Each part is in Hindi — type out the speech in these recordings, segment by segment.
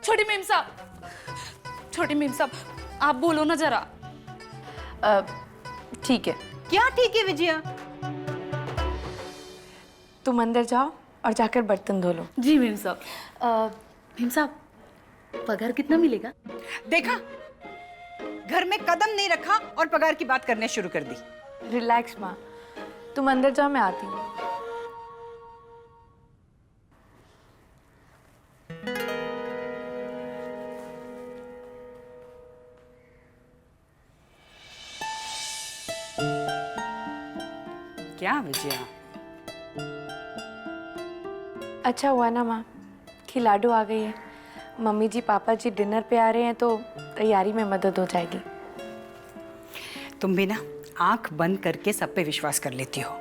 छोटी मेम साहब, छोटी मेम साहब, आप बोलो ना जरा। ठीक है। क्या ठीक है विजया? तुम अंदर जाओ और जाकर बर्तन धो लो। जी मेम साहब। मेम साहब, पगार कितना मिलेगा? देखा, घर में कदम नहीं रखा और पगार की बात करने शुरू कर दी। रिलैक्स माँ, तुम अंदर जाओ, मैं आती हूँ। क्या विजया? अच्छा हुआ ना माँ कि लाडू आ गई है। मम्मी जी पापा जी डिनर पे आ रहे हैं तो तैयारी में मदद हो जाएगी। तुम भी ना आंख बंद करके सब पे विश्वास कर लेती हो।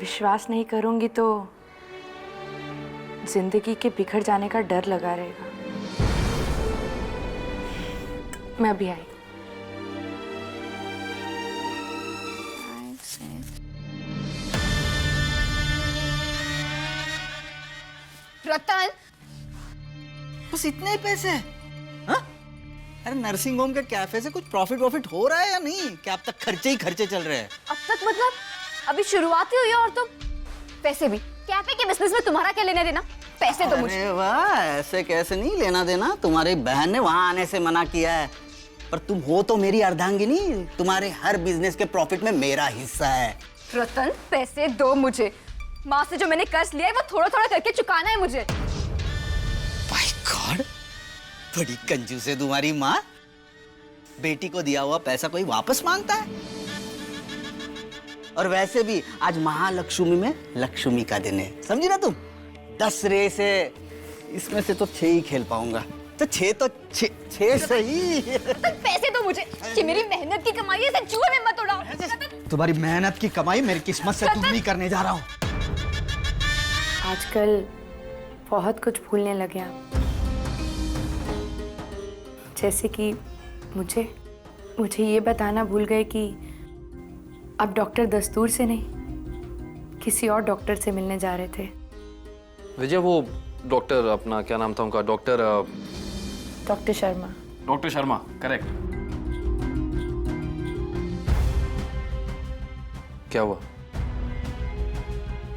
विश्वास नहीं करूंगी तो जिंदगी के बिखर जाने का डर लगा रहेगा। मैं अभी आई। रतन, बस इतने ही पैसे? हाँ? अरे नर्सिंग होम के कैफे से कुछ प्रॉफिट हो रहा है या नहीं? क्या अब तक खर्चे ही खर्चे चल रहे हैं? अब तक मतलब अभी शुरुआत ही हुई है और तुम पैसे भी। कैफे के बिजनेस में तुम्हारा क्या लेना देना? पैसे तो मुझे। अरे वाह, ऐसे कैसे नहीं लेना देना? तुम्हारी बहन ने वहां आने से मना किया है, पर तुम हो तो मेरी अर्धांगिनी। तुम्हारे हर बिजनेस के प्रॉफिट में मेरा हिस्सा है। रतन, पैसे दो मुझे। माँ से जो मैंने कर्ज लिया है वो थोड़ा थोड़ा करके चुकाना है मुझे। माय गॉड, बड़ी कंजूस है तुम्हारी माँ। बेटी को दिया हुआ पैसा कोई वापस मांगता है? और वैसे भी आज महालक्ष्मी में लक्ष्मी का दिन है, समझी ना तुम? 10 रेस है, इसमें से तो 6 ही खेल पाऊंगा। तो 6 तो 6 सही। रतन, पैसे दो मुझे। ये मेरी मेहनत की कमाई है, इसे जुए में मत उड़ाओ। रतन, तुम्हारी मेहनत की कमाई मेरी किस्मत से तुम नहीं करने जा रहा हूँ। आजकल बहुत कुछ भूलने लगे आप। जैसे कि मुझे ये बताना भूल गए कि अब डॉक्टर दस्तूर से नहीं किसी और डॉक्टर से मिलने जा रहे थे। विजय, वो डॉक्टर, अपना क्या नाम था उनका? Doctor Sharma. Doctor Sharma, correct. क्या हुआ?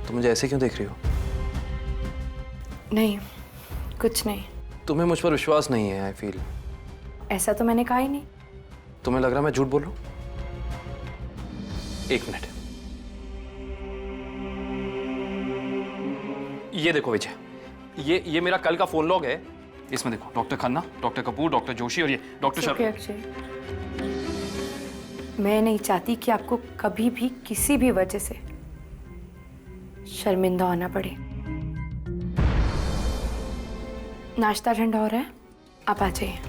तुम मुझे ऐसे क्यों देख रही हो? नहीं, कुछ नहीं। तुम्हें मुझ पर विश्वास नहीं है, आई फील। ऐसा तो मैंने कहा ही नहीं। तुम्हें लग रहा है मैं झूठ बोल रहा हूं? एक मिनट, ये देखो विजय, ये मेरा कल का फोन लॉग है। इसमें देखो, doctor Khanna, doctor Kapoor, doctor Joshi और ये डॉक्टर शर्मा। अक्षय, मैं नहीं चाहती कि आपको कभी भी किसी भी वजह से शर्मिंदा होना पड़े। नाश्ता ठंडा हो रहा है, आप आ जाइए।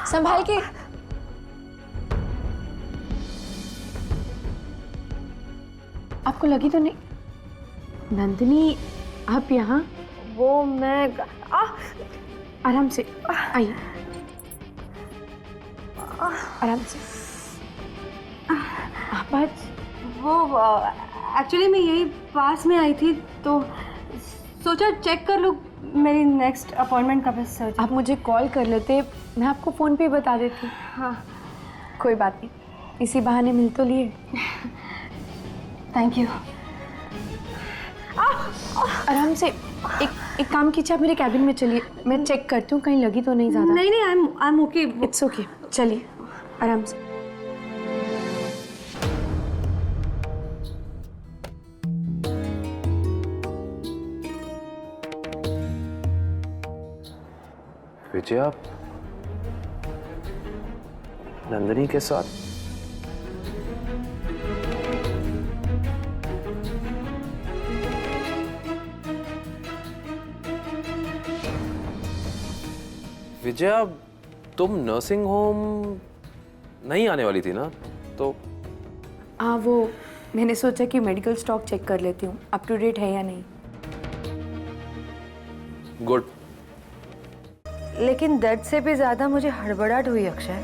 संभाल के। आपको लगी तो नहीं? नंदिनी, आप यहाँ? वो मैं आराम से आइए, आराम से। आप आज? वो एक्चुअली मैं यही पास में आई थी तो सोचा चेक कर लूँ मेरी नेक्स्ट अपॉइंटमेंट कब है सर। आप मुझे कॉल कर लेते, मैं आपको फ़ोन पे ही बता देती। हाँ, कोई बात नहीं, इसी बहाने मिल तो लिए। Thank you. आराम से। एक काम कीजिए, आप मेरे कैबिन में चलिए, मैं चेक करती हूँ कहीं लगी तो नहीं ज़्यादा। नहीं नहीं, I am okay. It's okay, चलिए आराम से। विजय, आप नंदिनी के साथ? विजय, तुम नर्सिंग होम नहीं आने वाली थी ना, तो हाँ, वो मैंने सोचा कि मेडिकल स्टॉक चेक कर लेती हूँ, अप टू डेट है या नहीं। गुड। लेकिन दर्द से भी ज़्यादा मुझे हड़बड़ाहट हुई अक्षय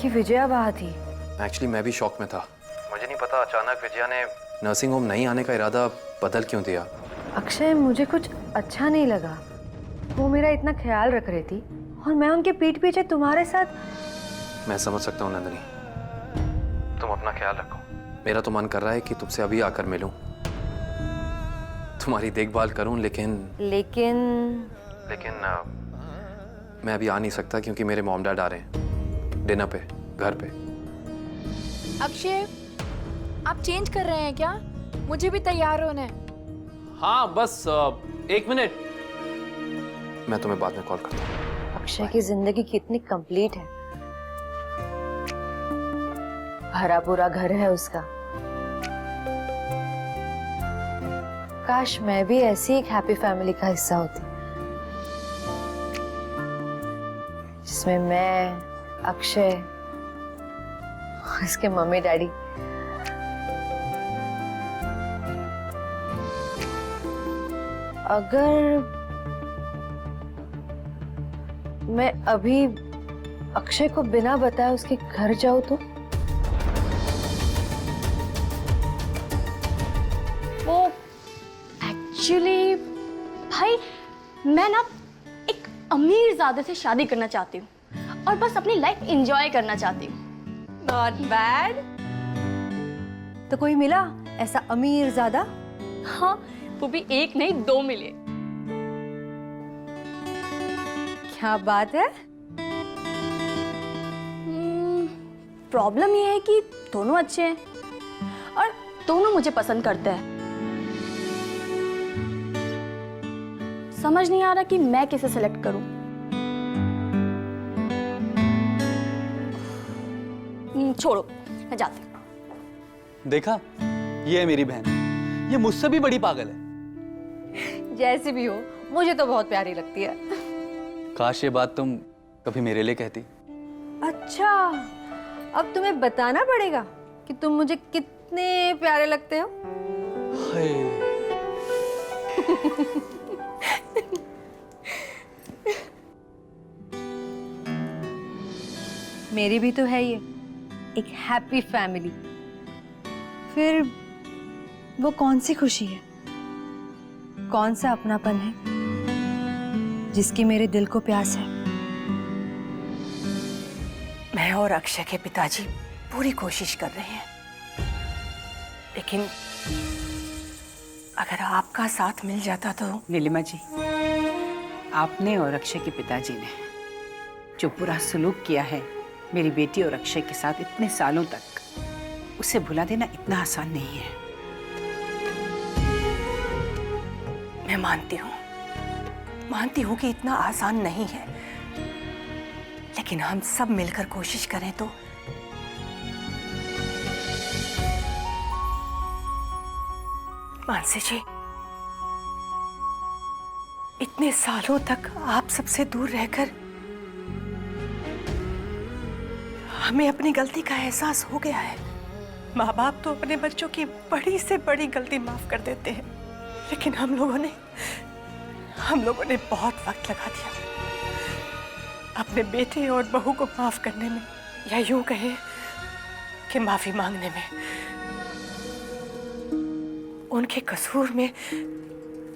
कि विजया वहाँ थी। एक्चुअली मैं भी शॉक में था। मुझे नहीं पता अचानक विजया ने नर्सिंग होम नहीं आने का इरादा बदल क्यों दिया। अक्षय, मुझे कुछ अच्छा नहीं लगा। वो मेरा इतना ख्याल रख रही थी और मैं उनके पीठ पीछे तुम्हारे साथ। मैं समझ सकता हूँ नंदिनी, तुम अपना ख्याल रखो। मेरा तो मन कर रहा है कि तुमसे अभी आकर मिलूं, तुम्हारी देखभाल करूं, लेकिन मैं अभी आ नहीं सकता क्योंकि मेरे मॉम डैड आ रहे हैं डिनर पे घर पे। अक्षय, आप चेंज कर रहे हैं क्या? मुझे भी तैयार होना है। हाँ बस 1 मिनट। मैं तुम्हें बाद में कॉल करता हूँ। अक्षय की जिंदगी कितनी कंप्लीट है, भरा पूरा घर है उसका। काश मैं भी ऐसी एक हैप्पी फैमिली का हिस्सा होती, जिसमें मैं, अक्षय, इसके मम्मी डैडी। अगर मैं अभी अक्षय को बिना बताए उसके घर जाऊं तो? वो एक्चुअली भाई, मैं ना एक अमीर ज़ादे से शादी करना चाहती हूँ और बस अपनी लाइफ एंजॉय करना चाहती हूँ। Not bad. तो कोई मिला ऐसा अमीर ज़ादा? हाँ, वो भी 1 नहीं 2 मिले। क्या बात है? प्रॉब्लम ये है कि दोनों अच्छे हैं और दोनों मुझे पसंद करते हैं। समझ नहीं आ रहा कि मैं किसे सेलेक्ट करूं। छोड़ो, मैं जाती हूं। देखा, ये है मेरी बहन, ये मुझसे भी बड़ी पागल है। जैसी भी हो, मुझे तो बहुत प्यारी लगती है। काश ये बात तुम कभी मेरे लिए कहती। अच्छा, अब तुम्हें बताना पड़ेगा कि तुम मुझे कितने प्यारे लगते हो। मेरी भी तो है ये एक हैप्पी फैमिली। फिर वो कौन सी खुशी है, कौन सा अपनापन है जिसकी मेरे दिल को प्यास है। मैं और अक्षय के पिताजी पूरी कोशिश कर रहे हैं, लेकिन अगर आपका साथ मिल जाता तो। नीलिमा जी, आपने और अक्षय के पिताजी ने जो बुरा सलूक किया है मेरी बेटी और अक्षय के साथ इतने सालों तक, उसे भुला देना इतना आसान नहीं है। मैं मानती हूँ कि इतना आसान नहीं है, लेकिन हम सब मिलकर कोशिश करें तो। मानसी जी, इतने सालों तक आप सबसे दूर रहकर हमें अपनी गलती का एहसास हो गया है। माँ बाप तो अपने बच्चों की बड़ी से बड़ी गलती माफ कर देते हैं, लेकिन हम लोगों ने बहुत वक्त लगा दिया अपने बेटे और बहू को माफ करने में, या यूं कहें कि माफी मांगने में। उनके कसूर में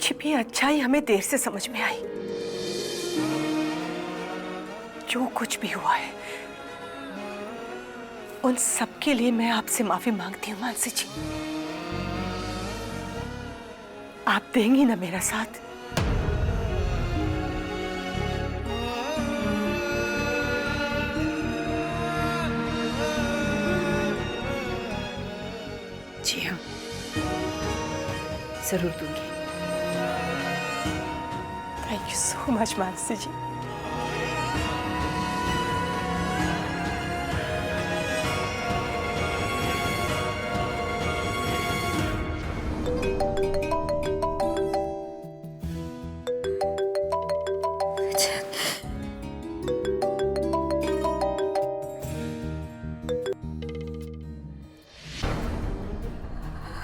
छिपी अच्छाई हमें देर से समझ में आई। जो कुछ भी हुआ है उन सब के लिए मैं आपसे माफी मांगती हूँ मानसी जी। आप देंगी ना मेरा साथ? जी हाँ, जरूर दूंगी। Thank you so much Mansi ji.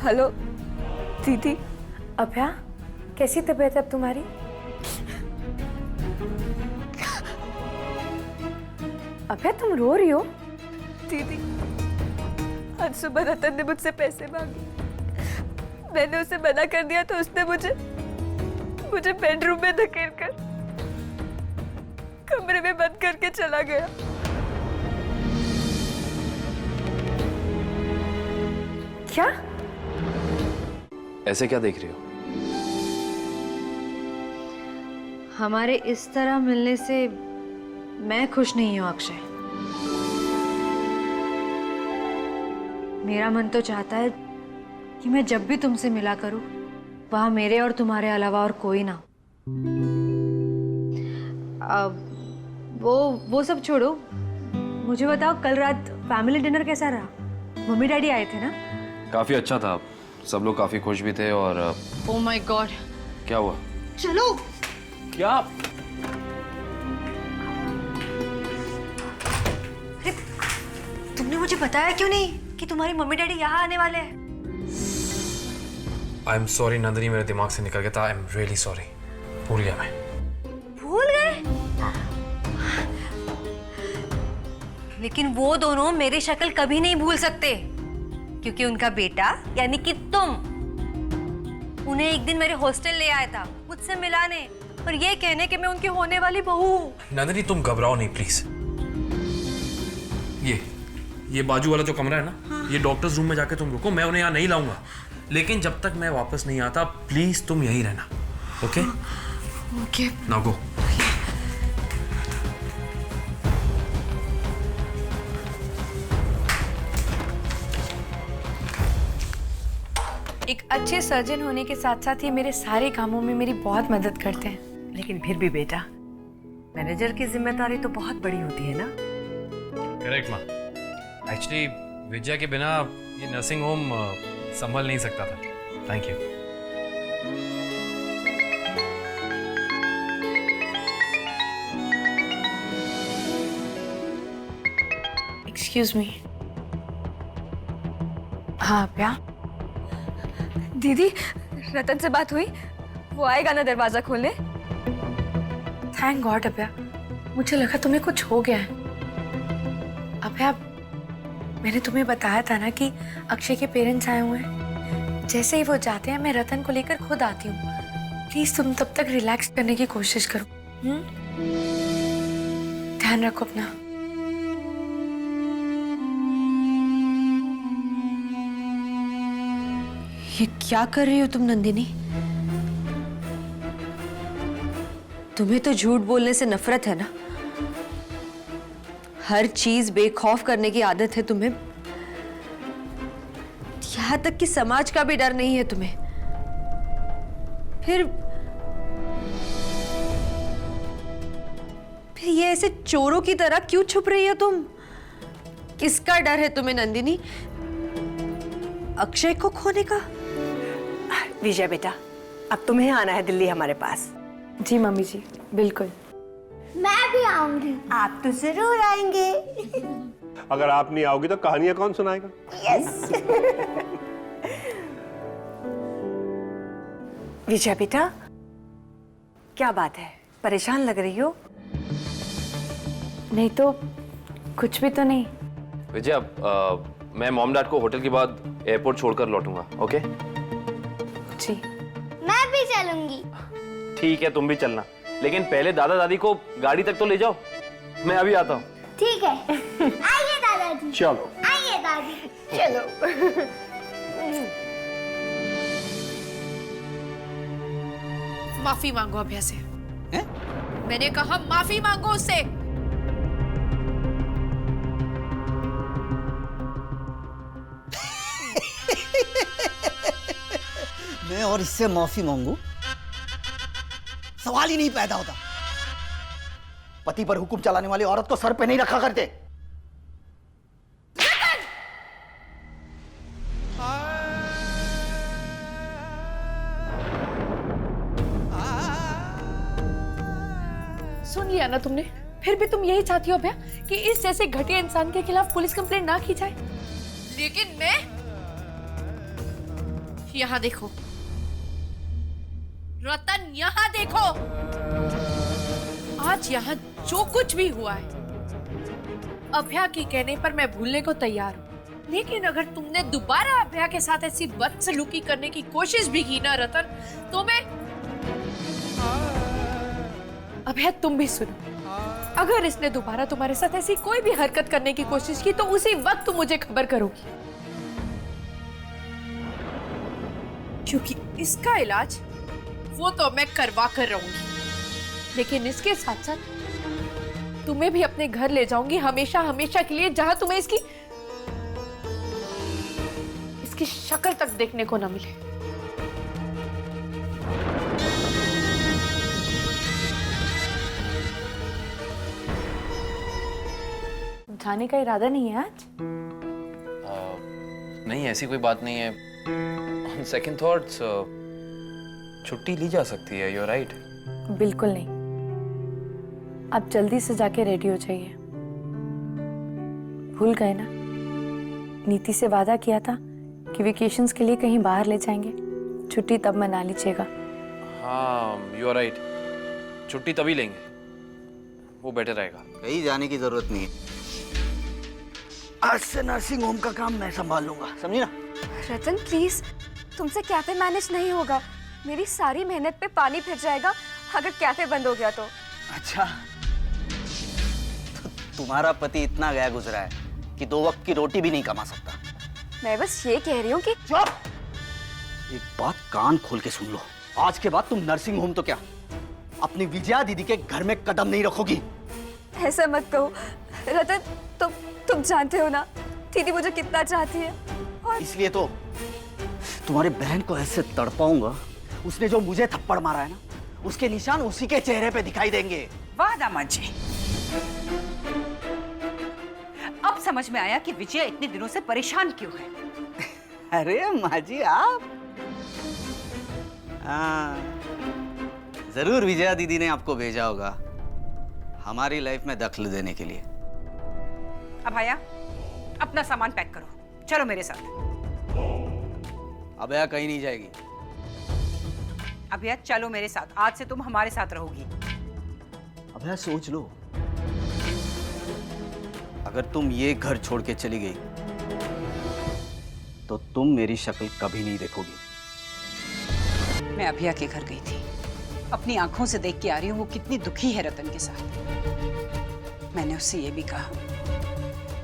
Hello दीदी। अभया, कैसी तबीयत है अब तुम्हारी? अभया, तुम रो रही हो? दीदी, आज सुबह रतन ने मुझसे पैसे मांगे। मैंने उसे मना कर दिया तो उसने मुझे बेडरूम में धकेल कर कमरे में बंद करके चला गया। क्या? ऐसे क्या देख रही हो? हमारे इस तरह मिलने से मैं खुश नहीं हूं अक्षय। मेरा मन तो चाहता है कि मैं जब भी तुमसे मिला करूं वहां मेरे और तुम्हारे अलावा और कोई ना हो। वो सब छोड़ो, मुझे बताओ कल रात फैमिली डिनर कैसा रहा? मम्मी डैडी आए थे ना? काफी अच्छा था, सब लोग काफी खुश भी थे। और ओह माय गॉड, क्या हुआ? चलो। क्या? अरे, तुमने मुझे बताया क्यों नहीं कि तुम्हारी मम्मी डैडी यहाँ आने वाले हैं? आई एम सॉरी नंदिनी, मेरे दिमाग से निकल गया था। आई एम रियली सॉरी, भूल गया मैं। भूल गए? लेकिन वो दोनों मेरी शक्ल कभी नहीं भूल सकते, क्योंकि उनका बेटा यानी कि तुम उन्हें एक दिन मेरे हॉस्टल ले आया था मुझसे मिलाने और ये कहने कि मैं उनकी होने वाली बहू हूँ। नंदिनी तुम घबराओ नहीं प्लीज। ये बाजू वाला जो कमरा है ना, ये डॉक्टर्स रूम में जाके तुम रुको, मैं उन्हें यहाँ नहीं लाऊंगा। लेकिन जब तक मैं वापस नहीं आता प्लीज तुम यहीं रहना। ओके? ओके। Now go. एक अच्छे सर्जन होने के साथ साथ ये मेरे सारे कामों में मेरी बहुत मदद करते हैं। लेकिन फिर भी बेटा, मैनेजर की जिम्मेदारी तो बहुत बड़ी होती है ना। करेक्ट माँ। एक्चुअली विजया के बिना ये नर्सिंग होम संभल नहीं सकता था। Thank you. Excuse me. हाँ अभया। दीदी, रतन से बात हुई? वो आएगा ना दरवाजा खोलने? थैंक गॉड अभया, मुझे लगा तुम्हें कुछ हो गया है। अभया, मैंने तुम्हें बताया था ना कि अक्षय के पेरेंट्स आए हुए हैं। जैसे ही वो जाते हैं मैं रतन को लेकर खुद आती हूँ। प्लीज तुम तब तक रिलैक्स करने की कोशिश करो। ध्यान रखो अपना। ये क्या कर रही हो तुम नंदिनी? तुम्हें तो झूठ बोलने से नफरत है ना? हर चीज बेखौफ करने की आदत है तुम्हें। यहां तक कि समाज का भी डर नहीं है तुम्हें। फिर ये ऐसे चोरों की तरह क्यों छुप रही हो तुम? किसका डर है तुम्हें नंदिनी? अक्षय को खोने का? विजय बेटा, अब तुम्हें आना है दिल्ली हमारे पास। जी मम्मी जी, बिल्कुल। मैं भी आऊंगी। आप तो जरूर आएंगे। अगर आप नहीं आओगी तो कहानियां कौन सुनाएगा? यस। विजय बेटा, क्या बात है, परेशान लग रही हो? नहीं तो कुछ भी तो नहीं। विजया, मैं मॉम डैड को होटल के बाद एयरपोर्ट छोड़कर लौटूंगा। ओके? जी। मैं भी चलूंगी। ठीक है, तुम भी चलना, लेकिन पहले दादा दादी को गाड़ी तक तो ले जाओ। मैं अभी आता हूँ। ठीक है। आइए दादाजी। चलो। आइए दादी। चलो। माफी मांगो अभया से। मैंने कहा माफी मांगो उससे। मैं और इससे माफी मांगू? सवाल ही नहीं पैदा होता। पति पर हुक्म चलाने वाली औरत को सर पे नहीं रखा करते। सुन लिया ना तुमने? फिर भी तुम यही चाहती हो अभया कि इस जैसे घटिया इंसान के खिलाफ पुलिस कंप्लेंट ना की जाए? लेकिन मैं यहाँ देखो रतन, यहाँ देखो। आज यहाँ जो कुछ भी हुआ है अभया के कहने पर मैं भूलने को तैयार हूँ, लेकिन अगर तुमने दोबारा अभया के साथ ऐसी बदसलूकी करने की कोशिश भी की ना रतन, तो मैं अभया तुम भी सुनो, अगर इसने दोबारा तुम्हारे साथ ऐसी कोई भी हरकत करने की कोशिश की तो उसी वक्त तुम मुझे खबर करोगी, क्योंकि इसका इलाज वो तो मैं करवा कर रहूंगी, लेकिन इसके साथ साथ तुम्हें भी अपने घर ले जाऊंगी हमेशा हमेशा के लिए, जहां तुम्हें इसकी शक्ल तक देखने को न मिले। जाने का इरादा नहीं है आज? नहीं, ऐसी कोई बात नहीं है। ऑन सेकंड थॉट्स छुट्टी ली जा सकती है। You are right. बिल्कुल नहीं, आप जल्दी से जाके रेडी हो जाइए। भूल गए ना, नीति से वादा किया था कि वेकेशंस के लिए कहीं बाहर ले जाएंगे, छुट्टी तब मना लीजिएगा। हाँ, यू आर राइट, छुट्टी तभी लेंगे, वो बेटर रहेगा। कहीं जाने की जरूरत नहीं है, आज से नर्सिंग होम का काम मैं संभाल लूंगा, समझी ना? रतन प्लीज, तुमसे कैफे मैनेज नहीं होगा। मेरी सारी मेहनत पे पानी फिर जाएगा अगर कैफे बंद हो गया तो। अच्छा, तो तुम्हारा पति इतना गया गुजरा है कि 2 वक्त की रोटी भी नहीं कमा सकता। मैं बस ये कह रही हूँ कि चुप! एक बात कान खोल के सुन लो, आज के बाद तुम नर्सिंग होम तो क्या, अपनी विजया दीदी के घर में कदम नहीं रखोगी। ऐसा मत कहो रतन, तुम जानते हो ना दीदी मुझे कितना चाहती है, और इसलिए तो तुम्हारी बहन को ऐसे तड़पाऊंगा, उसने जो मुझे थप्पड़ मारा है ना, उसके निशान उसी के चेहरे पे दिखाई देंगे। वाह दामाद जी, अब समझ में आया कि विजय इतने दिनों से परेशान क्यों है। अरे माँ जी आप, जरूर विजया दीदी ने आपको भेजा होगा हमारी लाइफ में दखल देने के लिए। अब आया, अपना सामान पैक करो, चलो मेरे साथ। अभया कहीं नहीं जाएगी। अभया चलो मेरे साथ, आज से तुम हमारे साथ रहोगी। अभया सोच लो, अगर तुम ये घर छोड़ के चली गई तो तुम मेरी शक्ल कभी नहीं देखोगी। मैं अभया के घर गई थी, अपनी आंखों से देख के आ रही हूँ वो कितनी दुखी है रतन के साथ। मैंने उससे ये भी कहा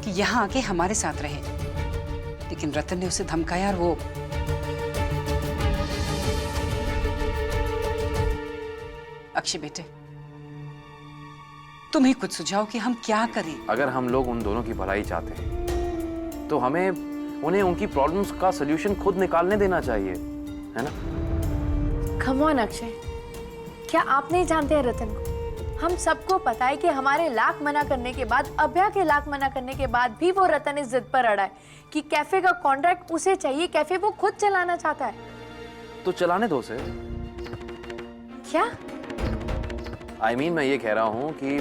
कि यहाँ आके हमारे साथ रहे, लेकिन रतन ने उसे धमकाया और वो अक्षय बेटे, तुम ही कुछ सुझाओ कि हम क्या करें। अगर हम लोग उन दोनों की भलाई चाहते हैं तो हमें उन्हें उनकी प्रॉब्लम्स का सलूशन खुद निकालने देना चाहिए, है ना? कम ऑन अक्षय, क्या आप नहीं जानते हैं रतन को? हम सबको पता है कि हमारे लाख मना करने के बाद, अभया के लाख मना करने के बाद भी वो रतन इस जिद पर अड़ा है कि कैफे का कॉन्ट्रैक्ट उसे चाहिए, कैफे वो खुद चलाना चाहता है। तो चलाने दो उसे। क्या? I mean, मैं ये कह रहा हूँ कि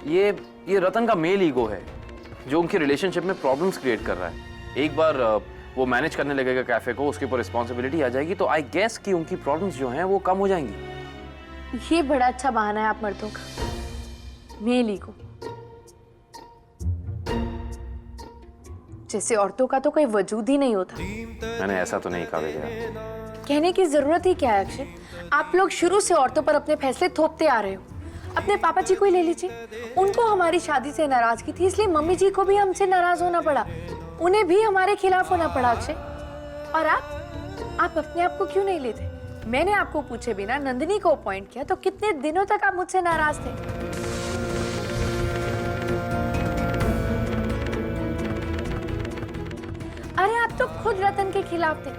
ये रतन का मेल ईगो है जो उनकी रिलेशनशिप में प्रॉब्लम्स क्रिएट कर रहा है। एक बार वो मैनेज करने लगेगा कैफे को, उसके ऊपर रिस्पॉन्सिबिलिटी आ जाएगी, तो आई गेस कि उनकी प्रॉब्लम्स जो हैं वो कम हो जाएंगी। ये बड़ा अच्छा बहाना है आप मर्दों का, मेल ईगो। जैसे औरतों का तो कोई वजूद ही नहीं होता। मैंने ऐसा तो नहीं कहा भैया। कहने की जरूरत ही क्या है अक्षय? आप लोग शुरू से औरतों पर अपने फैसले थोपते आ रहे हो। अपने पापा जी को ही ले लीजिए, उनको हमारी शादी से नाराजगी थी, इसलिए मम्मी जी को भी हमसे नाराज होना पड़ा, उन्हें भी हमारे खिलाफ होना पड़ा अक्षय। और आप अपने आप को क्यों नहीं लेते? मैंने आपको पूछे बिना नंदिनी को अपॉइंट किया, तो कितने दिनों तक आप मुझसे नाराज थे? अरे आप तो खुद रतन के खिलाफ थे,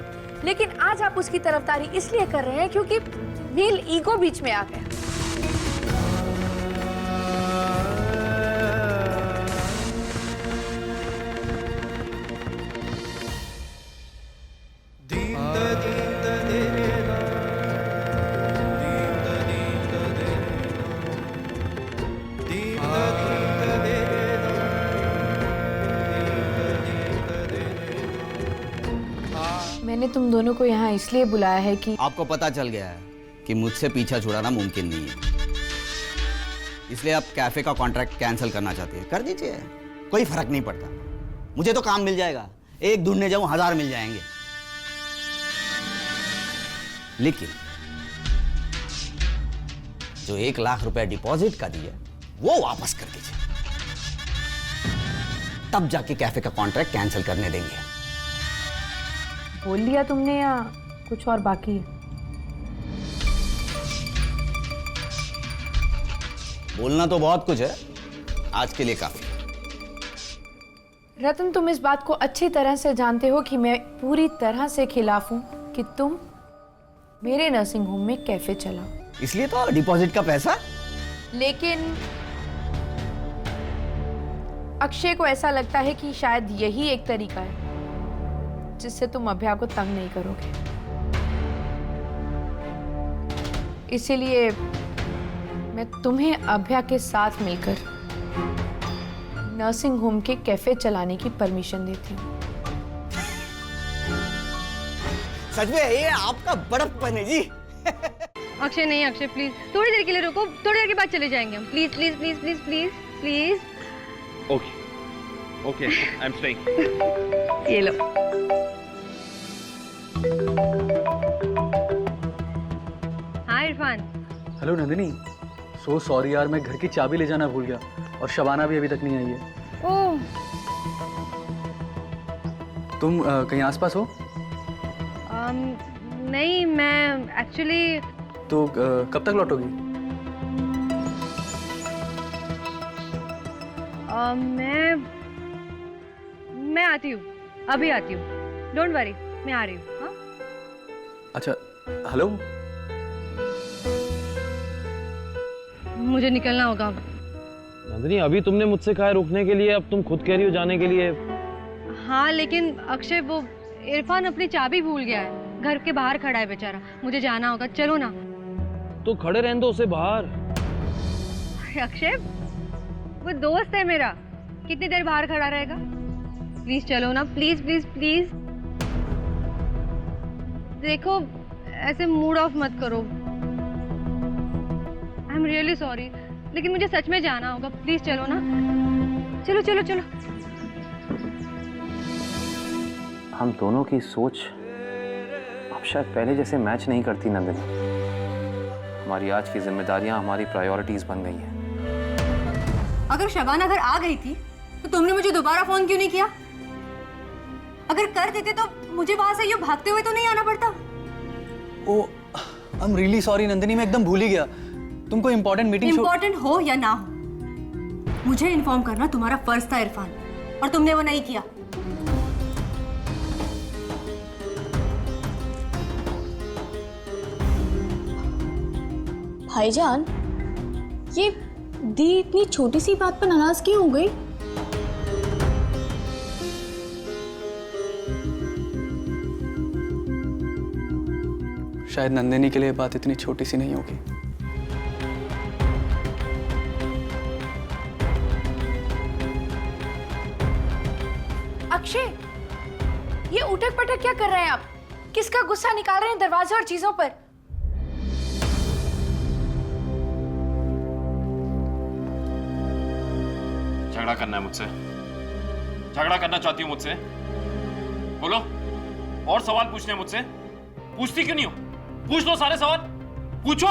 लेकिन आज आप उसकी तरफदारी इसलिए कर रहे हैं क्योंकि मेल ईगो बीच में आ गया। मैंने तुम दोनों को यहाँ इसलिए बुलाया है कि आपको पता चल गया है कि मुझसे पीछा छुड़ाना मुमकिन नहीं है, इसलिए आप कैफे का कॉन्ट्रैक्ट कैंसिल करना चाहते हैं। कर दीजिए, कोई फर्क नहीं पड़ता। मुझे तो काम मिल जाएगा, एक ढूंढने जाऊं 1000 मिल जाएंगे। लेकिन जो 1 लाख रुपया डिपॉजिट का दिया वो वापस कर दीजिए, तब जाके कैफे का कॉन्ट्रैक्ट कैंसिल करने देंगे। बोल लिया तुमने या कुछ और बाकी है? बोलना तो बहुत कुछ है, आज के लिए काफी। रतन, तुम इस बात को अच्छी तरह से जानते हो कि मैं पूरी तरह से खिलाफ हूं कि तुम मेरे नर्सिंग होम में कैफे चलाओ। इसलिए तो डिपॉजिट का पैसा। लेकिन अक्षय को ऐसा लगता है कि शायद यही एक तरीका है जिससे तुम अभ्या को तंग नहीं करोगे। इसीलिए मैं तुम्हें अभ्या के साथ मिलकर नर्सिंग होम के कैफे चलाने की परमिशन देती हूँ। सच में ये आपका बड़प्पन है जी। अक्षय नहीं, अक्षय प्लीज थोड़ी देर के लिए रुको, थोड़ी देर के बाद चले जाएंगे हम। Please please please please please please. Okay I am staying. ये लो। Hi Irfan. Hello Nandini, so sorry यार, मैं घर की चाबी ले जाना भूल गया और शबाना भी अभी तक नहीं आई है। ओह, तुम कहीं आसपास हो? नहीं, मैं एक्चुअली। तो कब तक लौटोगी? मैं आती हूँ, अभी आती हूँ। डोंट वरी, मैं आ रही हूँ। हाँ? अच्छा, हेलो। मुझे निकलना होगा। नंदिनी, अभी तुमने मुझसे कहा है रुकने के लिए, अब तुम खुद कह रही हो जाने के लिए। हाँ, लेकिन अक्षय, वो इरफान अपनी चाबी भूल गया है, घर के बाहर खड़ा है बेचारा, मुझे जाना होगा। चलो ना। तो खड़े रहने दो उसे बाहर। अक्षय, वो दोस्त है मेरा, कितनी देर बाहर खड़ा रहेगा? प्लीज चलो ना, प्लीज प्लीज प्लीज। देखो, ऐसे मूड ऑफ मत करो। आई एम रियली सॉरी, लेकिन मुझे सच में जाना होगा। प्लीज चलो ना, चलो चलो चलो। हम दोनों की सोच अब शायद पहले जैसे मैच नहीं करती नंदिनी। हमारी आज की जिम्मेदारियां हमारी प्रायोरिटीज बन गई हैं। अगर शबाना घर आ गई थी तो तुमने मुझे दोबारा फोन क्यों नहीं किया? अगर कर देते तो मुझे वहां से यूं भागते हुए तो नहीं आना पड़ता। Oh, I am really sorry Nandini, मैं एकदम भूल ही गया। तुमको इम्पोर्टेंट मीटिंग। इम्पोर्टेंट हो या ना हो, मुझे इन्फॉर्म करना तुम्हारा फर्ज था इरफान, और तुमने वो नहीं किया। भाईजान, ये दी इतनी छोटी सी बात पर नाराज क्यों हो गई? शायद नंदिनी के लिए बात इतनी छोटी सी नहीं होगी। अक्षय, ये उठक पटक क्या कर रहे हैं आप? किसका गुस्सा निकाल रहे हैं दरवाजे और चीजों पर? झगड़ा करना है मुझसे? झगड़ा करना चाहती हो मुझसे? बोलो। और सवाल पूछने हैं मुझसे? पूछती क्यों नहीं हो? पूछ लो सारे सवाल, पूछो।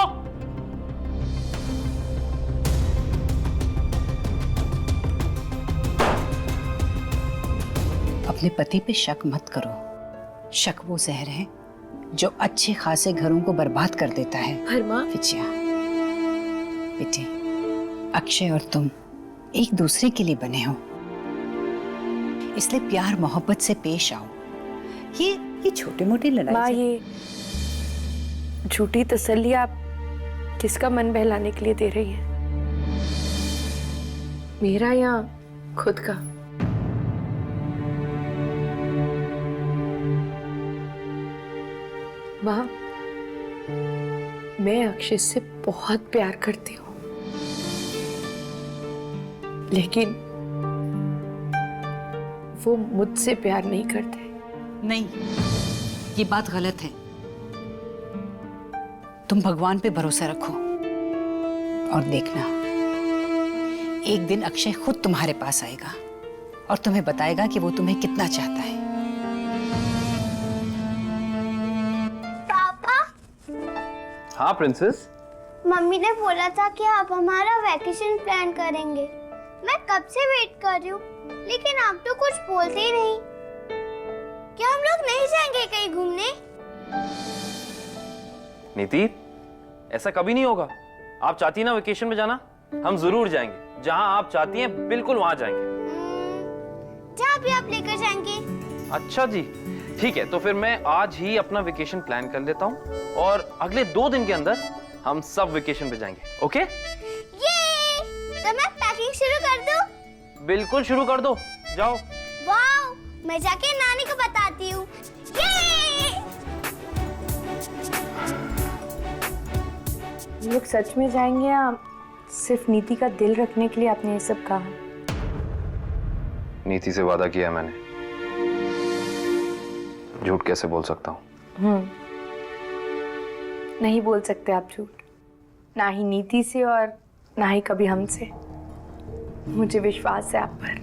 अपने पति पे शक मत करो। शक वो जहर है जो अच्छे खासे घरों को बर्बाद कर देता है। विजया बेटी, अक्षय और तुम एक दूसरे के लिए बने हो, इसलिए प्यार मोहब्बत से पेश आओ। ये छोटे मोटे लड़ाई। माँ, ये झूठी तसल्ली आप किसका मन बहलाने के लिए दे रही हैं? मेरा या खुद का? माँ, मैं अक्षय से बहुत प्यार करती हूँ, लेकिन वो मुझसे प्यार नहीं करते। नहीं, ये बात गलत है। तुम भगवान पे भरोसा रखो और देखना, एक दिन अक्षय खुद तुम्हारे पास आएगा और तुम्हें बताएगा कि वो तुम्हें कितना चाहता है। पापा, हाँ प्रिंसेस। मम्मी ने बोला था कि आप हमारा वैकेशन प्लान करेंगे। मैं कब से वेट कर रही हूँ, लेकिन आप तो कुछ बोलते ही नहीं। क्या हम लोग नहीं जाएंगे कहीं घूमने? नीति, ऐसा कभी नहीं होगा। आप चाहती है ना वेकेशन में जाना, हम जरूर जाएंगे। जहां आप चाहती हैं बिल्कुल वहां जाएंगे। जहाँ भी आप लेकर जाएंगे। अच्छा जी, ठीक है। तो फिर मैं आज ही अपना वेकेशन प्लान कर लेता हूँ और अगले 2 दिन के अंदर हम सब वेकेशन पे जाएंगे। ओके? ये तो मैं पैकिंग शुरू कर दूं? बिल्कुल शुरू कर दो, जाओ। वाओ, मैं जाके नानी को बताती हूँ। हम लोग सच में जाएंगे या सिर्फ नीति का दिल रखने के लिए आपने ये सब कहा? नीति से वादा किया है मैंने, झूठ कैसे बोल सकता हूँ? नहीं बोल सकते आप झूठ, ना ही नीति से और ना ही कभी हमसे। मुझे विश्वास है आप पर।